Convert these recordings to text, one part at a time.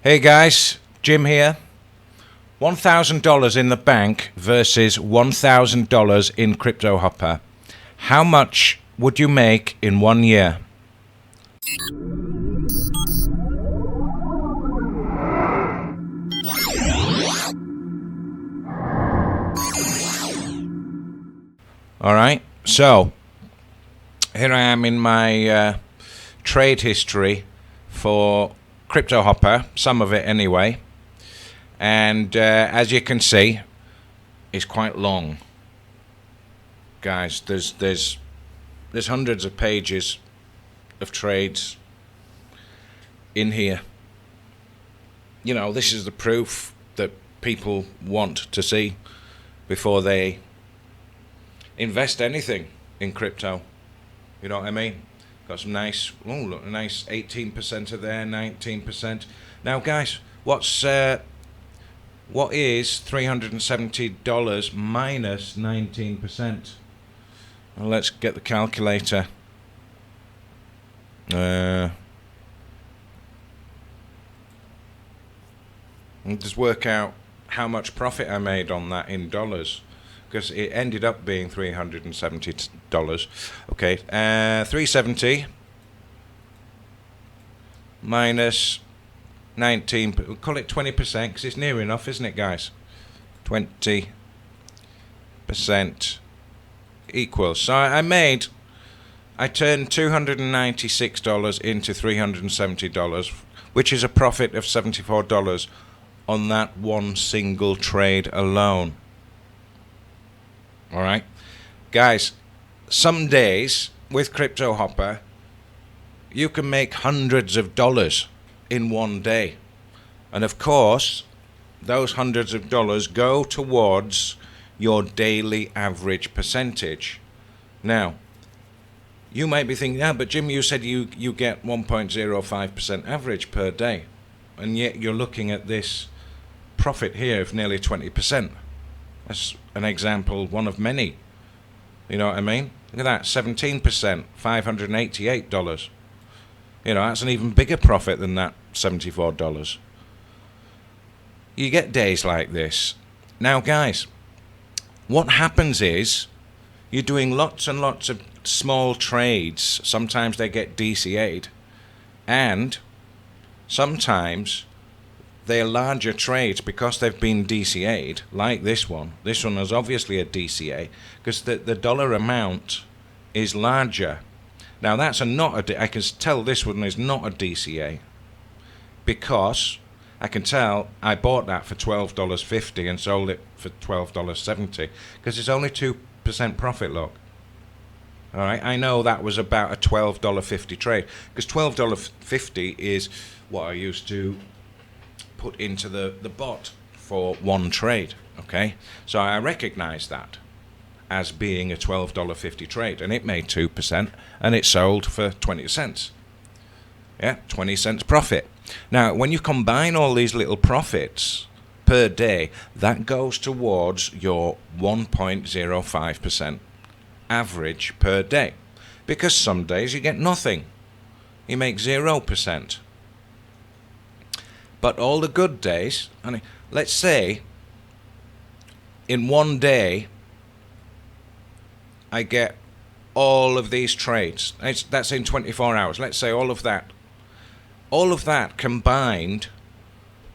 Hey guys, Jim here. $1,000 in the bank versus $1,000 in Cryptohopper. How much would you make in 1 year? Alright, so here I am in my trade history for Cryptohopper, some of it anyway, and as you can see, it's quite long, guys. There's hundreds of pages of trades in here. You know, this is the proof that people want to see before they invest anything in crypto. You know what I mean? Got some nice, oh look, a nice 18% of there, 19%. Now guys, what is $370 minus 19%? Well, let's get the calculator. Just work out how much profit I made on that in dollars, because it ended up being $370. Okay, 370 minus 19. We'll call it 20% because it's near enough, isn't it, guys? 20% equals. So I turned $296 into $370, which is a profit of $74 on that one single trade alone. Alright, guys, some days with Cryptohopper you can make hundreds of dollars in one day, and of course those hundreds of dollars go towards your daily average percentage. Now you might be thinking, yeah, but Jim, you said you get 1.05% average per day, and yet you're looking at this profit here of nearly 20%. That's an example, one of many. You know what I mean? Look at that, 17%, $588. You know, that's an even bigger profit than that $74. You get days like this. Now, guys, what happens is you're doing lots and lots of small trades. Sometimes they get DCA'd, and sometimes they're larger trades because they've been DCA'd, like this one. This one is obviously a DCA because the dollar amount is larger. Now that's I can tell this one is not a DCA because I can tell I bought that for $12.50 and sold it for $12.70 because it's only 2% profit, look. Alright, I know that was about a $12.50 trade because $12.50 is what I used to put into the bot for one trade. Okay, so I recognize that as being a $12.50 trade, and it made 2% and it sold for 20 cents. Yeah, 20 cents profit. Now when you combine all these little profits per day, that goes towards your 1.05% average per day, because some days you get nothing, you make 0%. But all the good days, I mean, let's say in one day I get all of these trades. That's in 24 hours. Let's say all of that combined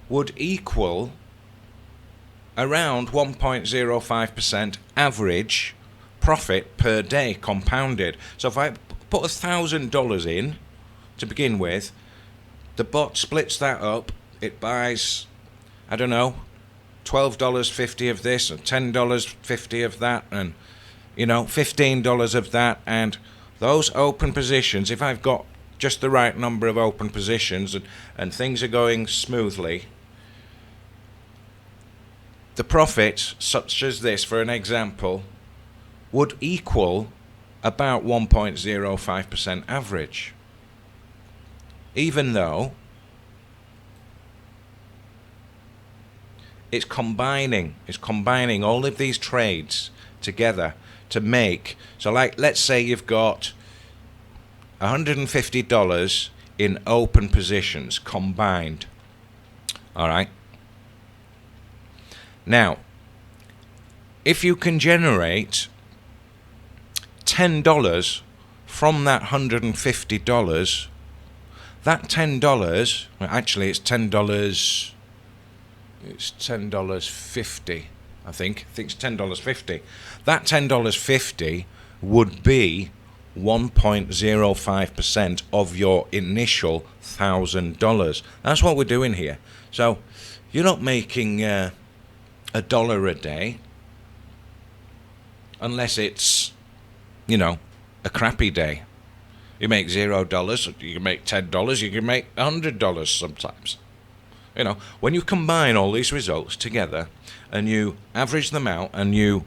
would equal around 1.05% average profit per day compounded. So if I put $1,000 in to begin with, the bot splits that up. It buys, I don't know, $12.50 of this and $10.50 of that, and you know, $15 of that. And those open positions, if I've got just the right number of open positions and things are going smoothly, the profit, such as this for an example, would equal about 1.05% average, even though it's combining all of these trades together to make. So like, let's say you've got $150 in open positions combined. All right. Now, if you can generate $10 from that $150, that $10, well, actually it's $10, it's $10.50, I think it's $10.50. That $10.50 would be 1.05% of your initial $1,000. That's what we're doing here. So you're not making $1 a day, unless it's, you know, a crappy day. You make $0, you can make $10, you can make $100 sometimes. You know, when you combine all these results together and you average them out and you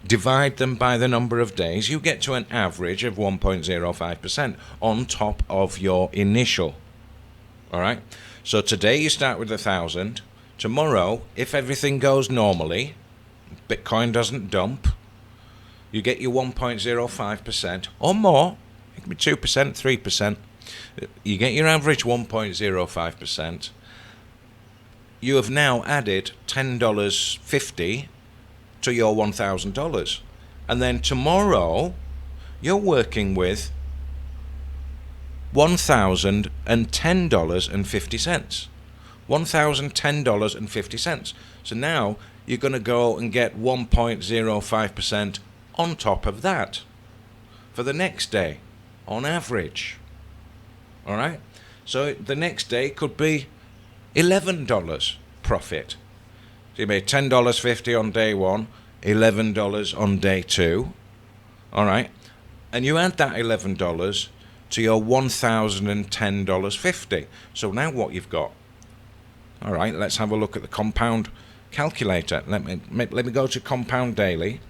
divide them by the number of days, you get to an average of 1.05% on top of your initial. All right? So today you start with 1,000. Tomorrow, if everything goes normally, Bitcoin doesn't dump, you get your 1.05% or more. It can be 2%, 3%. You get your average 1.05%. You have now added $10.50 to your $1,000. And then tomorrow, you're working with $1,010.50. $1,010.50. So now you're going to go and get 1.05% on top of that for the next day, on average. All right? So the next day could be $11 profit. So you made $10.50 on day one, $11 on day two. All right? And you add that $11 to your $1,010.50. So now what you've got? All right, let's have a look at the compound calculator. Let me go to compound daily.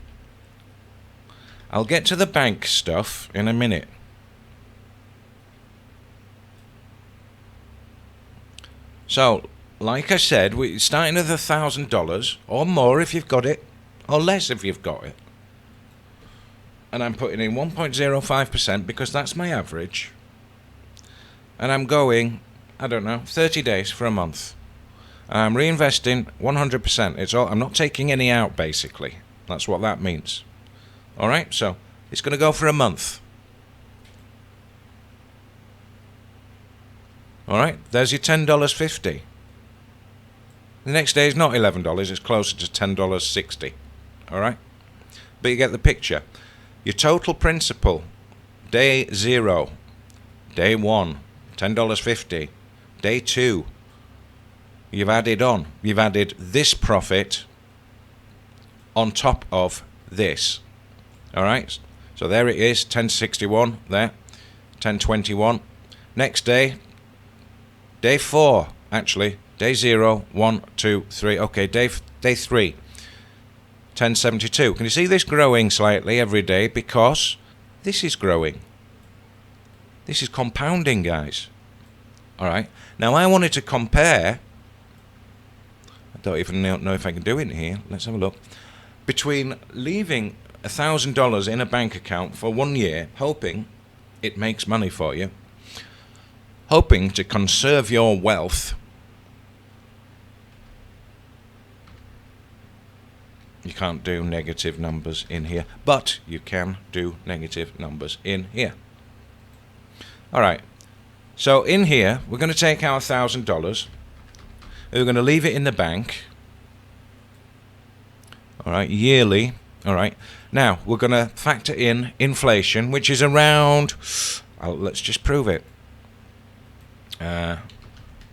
I'll get to the bank stuff in a minute. So, like I said, we're starting at $1,000 or more if you've got it, or less if you've got it. And I'm putting in 1.05% because that's my average. And I'm going, I don't know, 30 days for a month. And I'm reinvesting 100%. It's all, I'm not taking any out, basically. That's what that means. All right, so it's going to go for a month. All right, there's your $10.50. The next day is not $11, it's closer to $10.60. All right, but you get the picture. Your total principal, day 0, day 1, $10.50, day 2, you've added on. You've added this profit on top of this. All right, so there it is, 1061 there, 1021. Next day, day 4, actually, day 0, 1, 2, 3. Okay, day 3, 1072. Can you see this growing slightly every day? Because this is growing. This is compounding, guys. All right. Now, I wanted to compare. I don't even know if I can do it here. Let's have a look. Between leaving $1,000 in a bank account for 1 year, hoping it makes money for you, hoping to conserve your wealth. You can't do negative numbers in here, but you can do negative numbers in here. All right. So in here, we're going to take our $1,000. We're going to leave it in the bank. All right, yearly. All right. Now, we're going to factor in inflation, which is around, let's just prove it.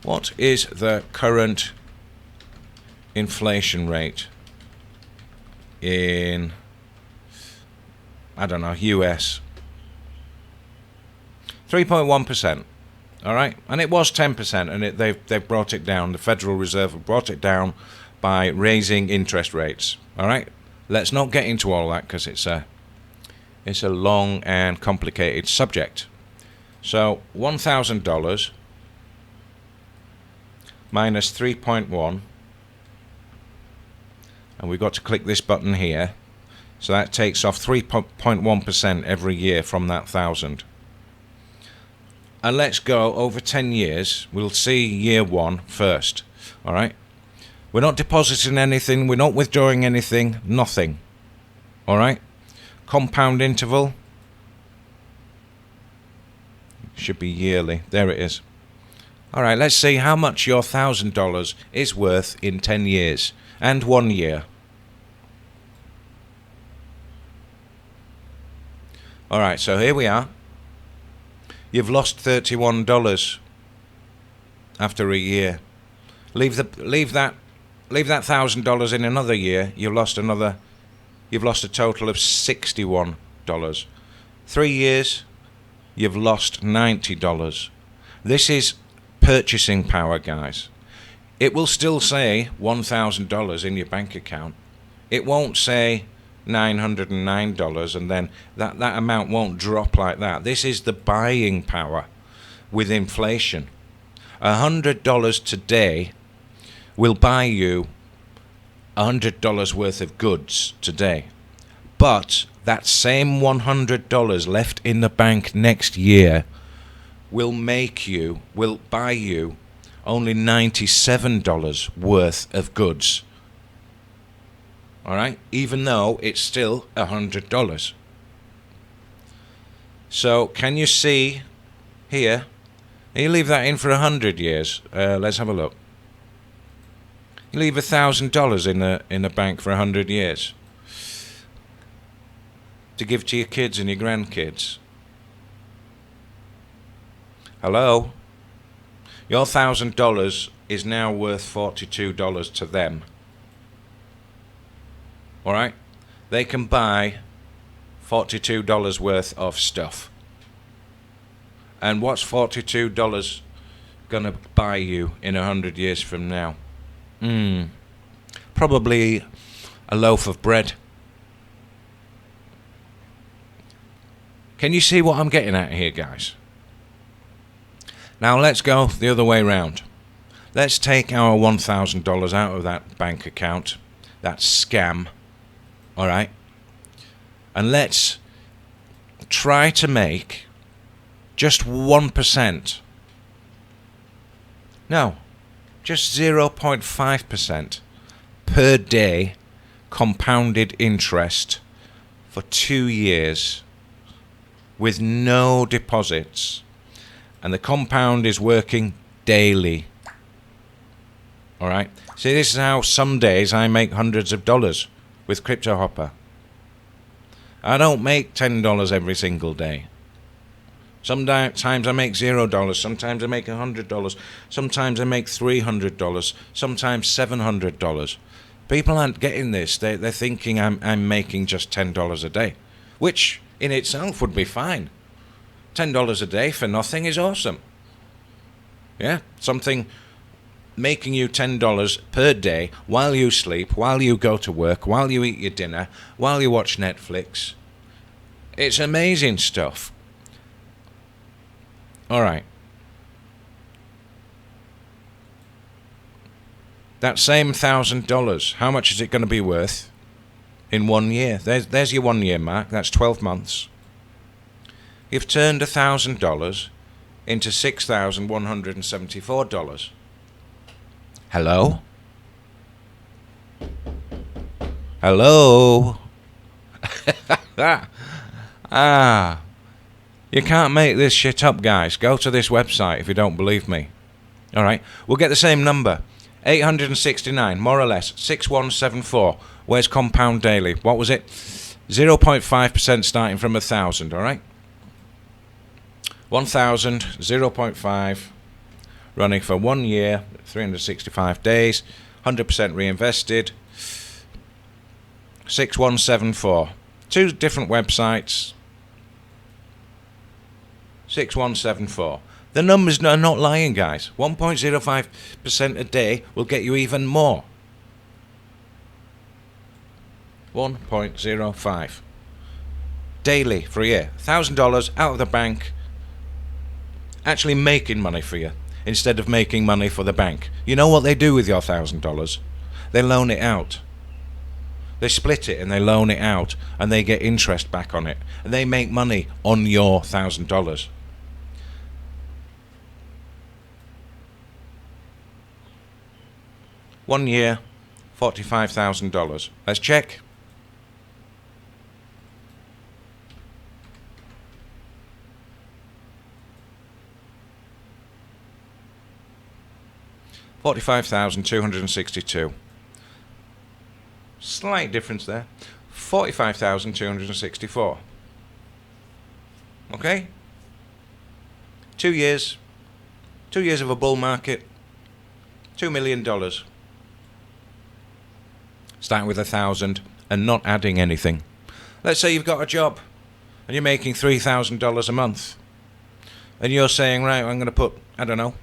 What is the current inflation rate in, I don't know, US? 3.1%. All right, and it was 10%, and they've brought it down. The Federal Reserve brought it down by raising interest rates. All right, let's not get into all that because it's a long and complicated subject. So $1,000 minus 3.1, and we've got to click this button here. So that takes off 3.1% every year from that 1,000. And let's go over 10 years. We'll see year 1 first. All right? We're not depositing anything. We're not withdrawing anything. Nothing. All right? Compound interval should be yearly. There it is. All right, let's see how much your $1,000 is worth in 10 years and 1 year. All right, so here we are. You've lost $31 after a year. Leave that $1,000 in another year. You've lost a total of $61. 3 years, you've lost $90. This is purchasing power, guys. It will still say $1,000 in your bank account. It won't say $909, and then that amount won't drop like that. This is the buying power with inflation. $100 today will buy you $100 worth of goods today, but that same $100 left in the bank next year will buy you only $97 worth of goods. All right, even though it's still $100. So can you see here? You leave that in for 100 years. Let's have a look. You leave $1,000 in the bank for 100 years to give to your kids and your grandkids. Hello? Your $1,000 is now worth $42 to them. All right? They can buy $42 worth of stuff. And what's $42 going to buy you in 100 years from now? Probably a loaf of bread. Can you see what I'm getting at here, guys? Now let's go the other way round. Let's take our $1,000 out of that bank account, that scam, all right? And let's try to make just 1%. No, just 0.5% per day compounded interest for 2 years with no deposits. And the compound is working daily. All right. See, this is how some days I make hundreds of dollars with Cryptohopper. I don't make $10 every single day. Sometimes I make $0. Sometimes I make $100. Sometimes I make $300. Sometimes $700. People aren't getting this. They're thinking I'm making just $10 a day, which in itself would be fine. $10 a day for nothing is awesome. Yeah, something making you $10 per day while you sleep, while you go to work, while you eat your dinner, while you watch Netflix. It's amazing stuff. All right. That same $1,000, how much is it going to be worth in 1 year? There's your 1 year mark. That's 12 months. You've turned $1,000 into $6,174. Hello? Hello? You can't make this shit up, guys. Go to this website if you don't believe me. All right, we'll get the same number. 869, more or less, 6174. Where's compound daily? What was it? 0.5% starting from 1,000, all right? 1,000, 0.5, running for 1 year, 365 days, 100% reinvested, 6174. 2 different websites, 6174. The numbers are not lying, guys. 1.05% a day will get you even more. 1.05 daily for a year. $1,000 out of the bank, actually making money for you instead of making money for the bank. You know what they do with your $1,000? They loan it out. They split it and they loan it out, and they get interest back on it, and they make money on your $1,000. 1 year, $45,000. Let's check. $45,262. Slight difference there. 45,264. Okay? 2 years. 2 years of a bull market. $2 million. Starting with 1,000 and not adding anything. Let's say you've got a job and you're making $3,000 a month. And you're saying, right, I'm going to put, I don't know,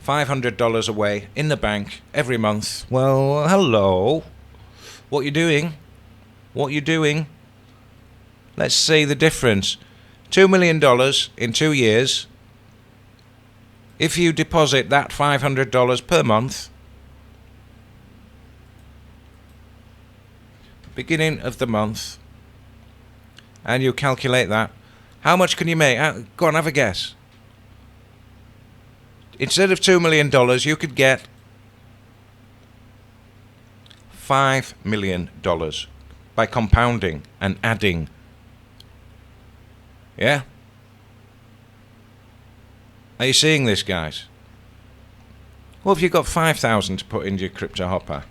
$500 away in the bank every month. Well, hello. What you doing? What you doing? Let's see the difference. $2 million in 2 years. If you deposit that $500 per month, beginning of the month, and you calculate that, how much can you make? Go on, have a guess. Instead of $2 million, you could get $5 million by compounding and adding. Yeah? Are you seeing this, guys? Well, if you've got 5,000 to put into your Cryptohopper,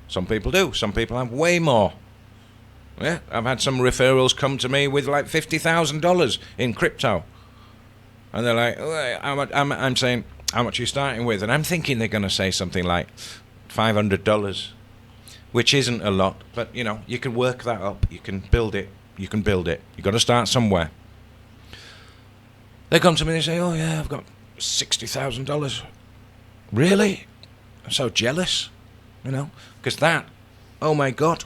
some people do. Some people have way more. Yeah, I've had some referrals come to me with like $50,000 in crypto. And they're like, I'm saying, how much are you starting with? And I'm thinking they're going to say something like $500, which isn't a lot. But, you know, you can work that up. You can build it. You can build it. You've got to start somewhere. They come to me and they say, oh, yeah, I've got $60,000. Really? I'm so jealous, you know, because that, oh, my God,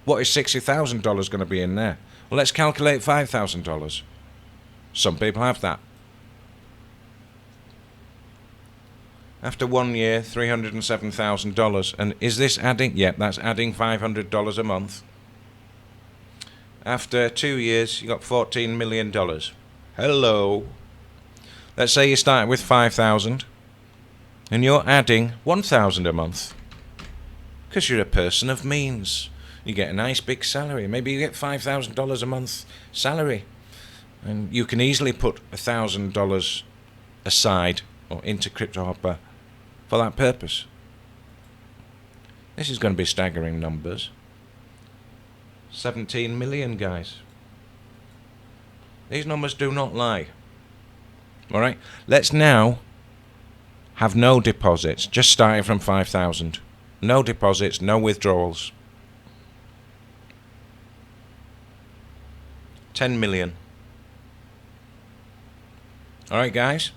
what is $60,000 going to be in there? Well, let's calculate $5,000. Some people have that. After 1 year, $307,000. And is this adding? Yep, that's adding $500 a month. After 2 years, you got $14 million. Hello. Let's say you start with 5,000 and you're adding 1,000 a month because you're a person of means. You get a nice big salary. Maybe you get $5,000 a month salary, and you can easily put $1,000 aside or into Cryptohopper for that purpose. This is going to be staggering numbers. 17 million, guys. These numbers do not lie. Alright, let's now have no deposits, just starting from 5,000. No deposits, no withdrawals. 10 million. Alright, guys?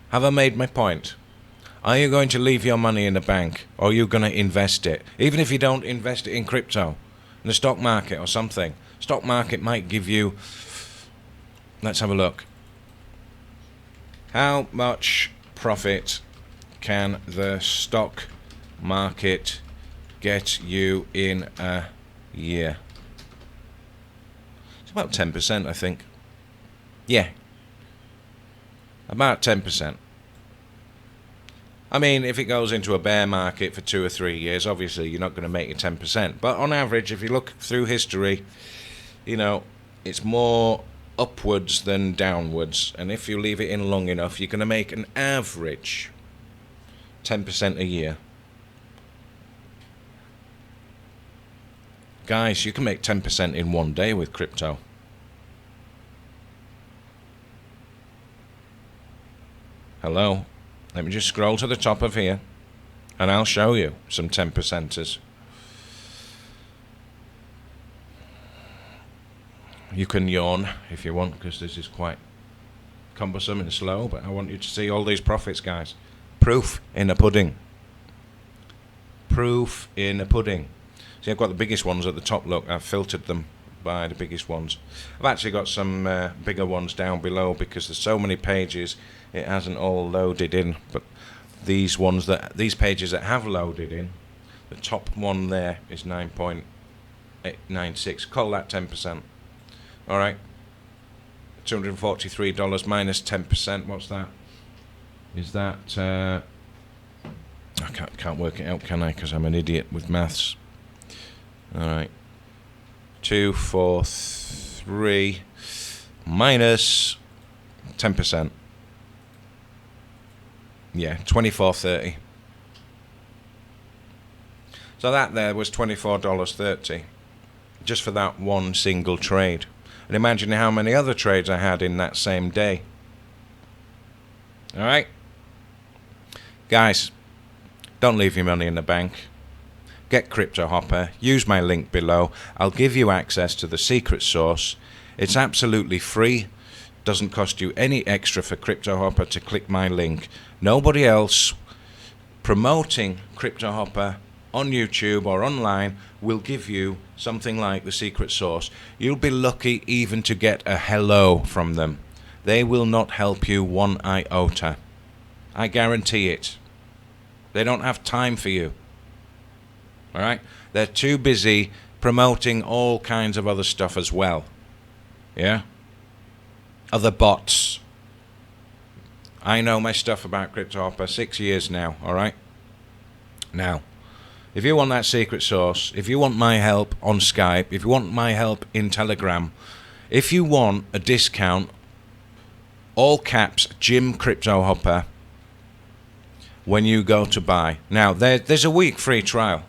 Have I made my point? Are you going to leave your money in the bank, or are you going to invest it? Even if you don't invest it in crypto, in the stock market or something. Stock market might give you, let's have a look. How much profit can the stock market get you in a year? It's about 10%, I think. Yeah. About 10%. I mean, if it goes into a bear market for 2 or 3 years, obviously you're not going to make it 10%. But on average, if you look through history, you know, it's more upwards than downwards. And if you leave it in long enough, you're going to make an average 10% a year. Guys, you can make 10% in 1 day with crypto. Hello? Let me just scroll to the top of here, and I'll show you some 10%ers. You can yawn if you want, because this is quite cumbersome and slow, but I want you to see all these profits, guys. Proof in a pudding. Proof in a pudding. See, I've got the biggest ones at the top. Look, I've filtered them by the biggest ones. I've actually got some bigger ones down below because there's so many pages it hasn't all loaded in. But these pages that have loaded in, the top one there is 9.96. Call that 10%. All right, $243 minus 10%. What's that? Is that I can't work it out, can I? Because I'm an idiot with maths. All right. 243 minus 10%. Yeah, 24.30. So that there was $24.30 just for that one single trade. And imagine how many other trades I had in that same day. All right, guys, don't leave your money in the bank. Get Cryptohopper. Use my link below. I'll give you access to the secret source. It's absolutely free. Doesn't cost you any extra for Cryptohopper to click my link. Nobody else promoting Cryptohopper on YouTube or online will give you something like the secret source. You'll be lucky even to get a hello from them. They will not help you one iota. I guarantee it. They don't have time for you. All right? They're too busy promoting all kinds of other stuff as well. Yeah? Other bots. I know my stuff about Cryptohopper 6 years now, all right? Now, if you want that secret source, if you want my help on Skype, if you want my help in Telegram, if you want a discount, all caps, Jim Cryptohopper, when you go to buy. Now, there's a week free trial.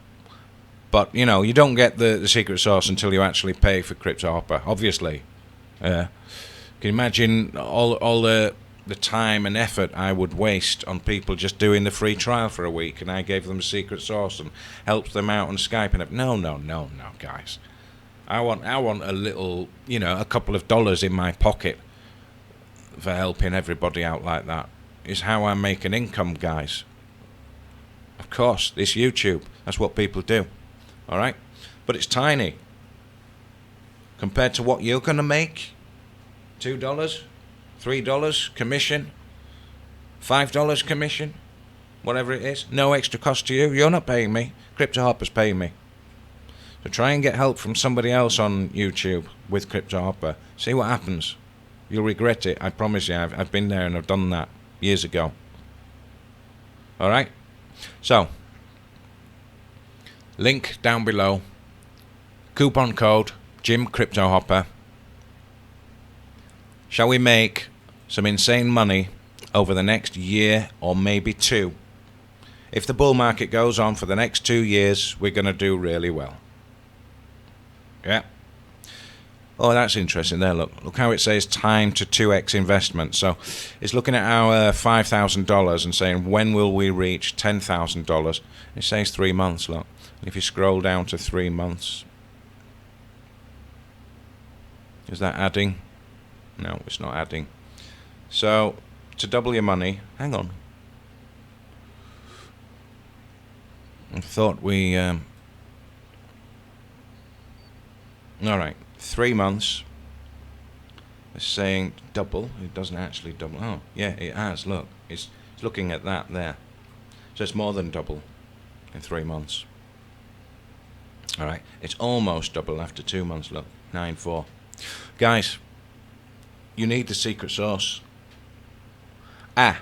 But, you know, you don't get the secret sauce until you actually pay for Cryptohopper, obviously. Can you imagine all the time and effort I would waste on people just doing the free trial for a week, and I gave them a secret sauce and helped them out on Skype and no, guys. I want a little, you know, a couple of dollars in my pocket for helping everybody out like that. Is how I make an income, guys. Of course, this YouTube, that's what people do. All right, but it's tiny compared to what you're gonna make. $2, $3 commission, $5 commission, whatever it is. No extra cost to you. You're not paying me. Cryptohopper's paying me. So try and get help from somebody else on YouTube with Cryptohopper. See what happens. You'll regret it. I promise you. I've been there and I've done that years ago. All right. So. Link down below. Coupon code Jim Cryptohopper. Shall we make some insane money over the next year or maybe 2? If the bull market goes on for the next 2 years, we're going to do really well. Yeah. Oh, that's interesting there. Look how it says time to 2x investment. So it's looking at our $5,000 and saying, when will we reach $10,000? It says 3 months, look. If you scroll down to 3 months, is that adding? No, it's not adding. So to double your money, hang on. I thought we all right, 3 months. It's saying double. It doesn't actually double. Oh, yeah, it has. Look, it's looking at that there. So it's more than double in 3 months. All right, it's almost double after 2 months. Look, 9.4. Guys, you need the secret sauce. A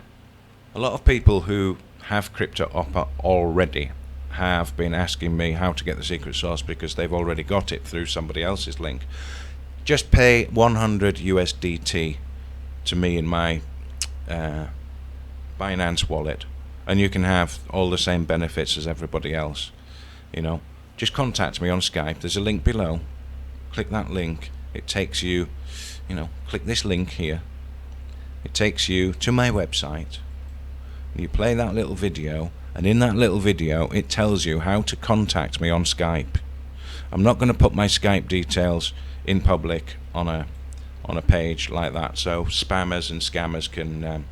lot of people who have Cryptohopper already have been asking me how to get the secret sauce because they've already got it through somebody else's link. Just pay 100 USDT to me in my Binance wallet, and you can have all the same benefits as everybody else. You know, just contact me on Skype. There's a link below. Click that link. It takes you, you know, click this link here. It takes you to my website. You play that little video, and in that little video it tells you how to contact me on Skype. I'm not going to put my Skype details in public on a page like that, so spammers and scammers can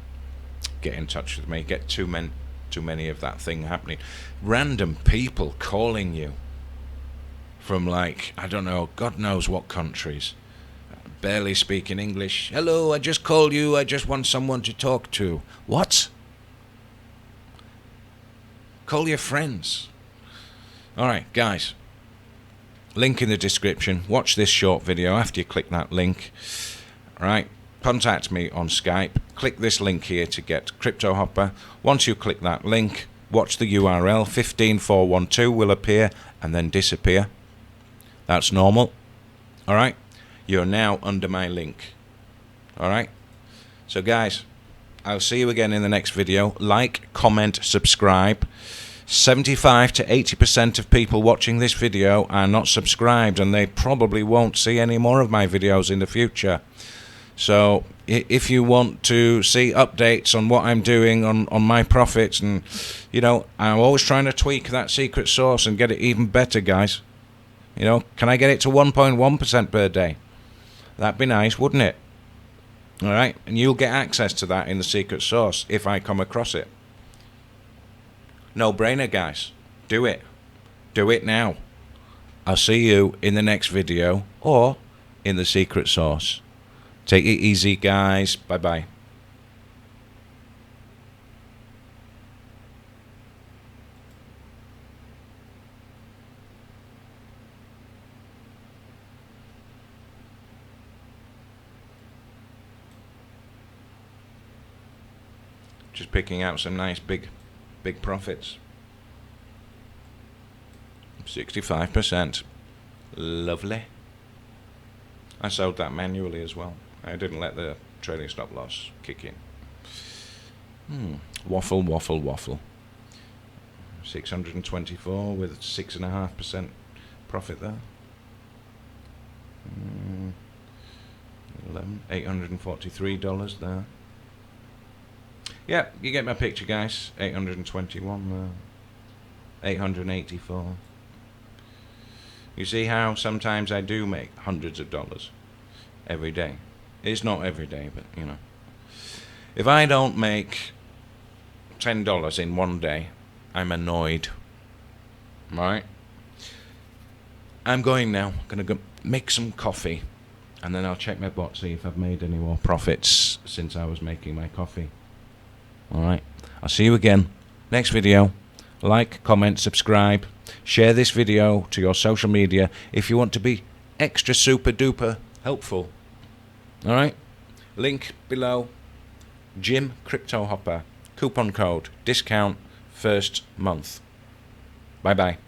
get in touch with me. Get too many of that thing happening. Random people calling you from, like, I don't know, God knows what countries, barely speaking English. Hello, I just called you, I just want someone to talk to. What? Call your friends. Alright, guys, link in the description. Watch this short video after you click that link. Alright, contact me on Skype. Click this link here to get Cryptohopper. Once you click that link, watch the URL. 15412 will appear and then disappear. That's normal. All right. You're now under my link. All right. So guys, I'll see you again in the next video. Like, comment, subscribe. 75 to 80% of people watching this video are not subscribed, and they probably won't see any more of my videos in the future. So if you want to see updates on what I'm doing on my profits, and you know, I'm always trying to tweak that secret sauce and get it even better, guys. You know, can I get it to 1.1% per day? That'd be nice, wouldn't it? All right, and you'll get access to that in the secret sauce if I come across it. No brainer, guys. Do it. Do it now. I'll see you in the next video or in the secret sauce. Take it easy, guys. Bye-bye. Just picking out some nice big profits. 65%. Lovely. I sold that manually as well. I didn't let the trading stop loss kick in. Waffle, waffle, waffle. 624 with 6.5% profit there. 843 there. Yeah, you get my picture, guys. 821 there. 884. You see how sometimes I do make hundreds of dollars every day. It's not every day, but you know. If I don't make $10 in one day, I'm annoyed. Right? I'm going now. I'm going to go make some coffee, and then I'll check my bot, see if I've made any more profits since I was making my coffee. Alright, I'll see you again next video. Like, comment, subscribe, share this video to your social media if you want to be extra super duper helpful. Alright, link below. Jim Cryptohopper, coupon code, discount, first month. Bye bye.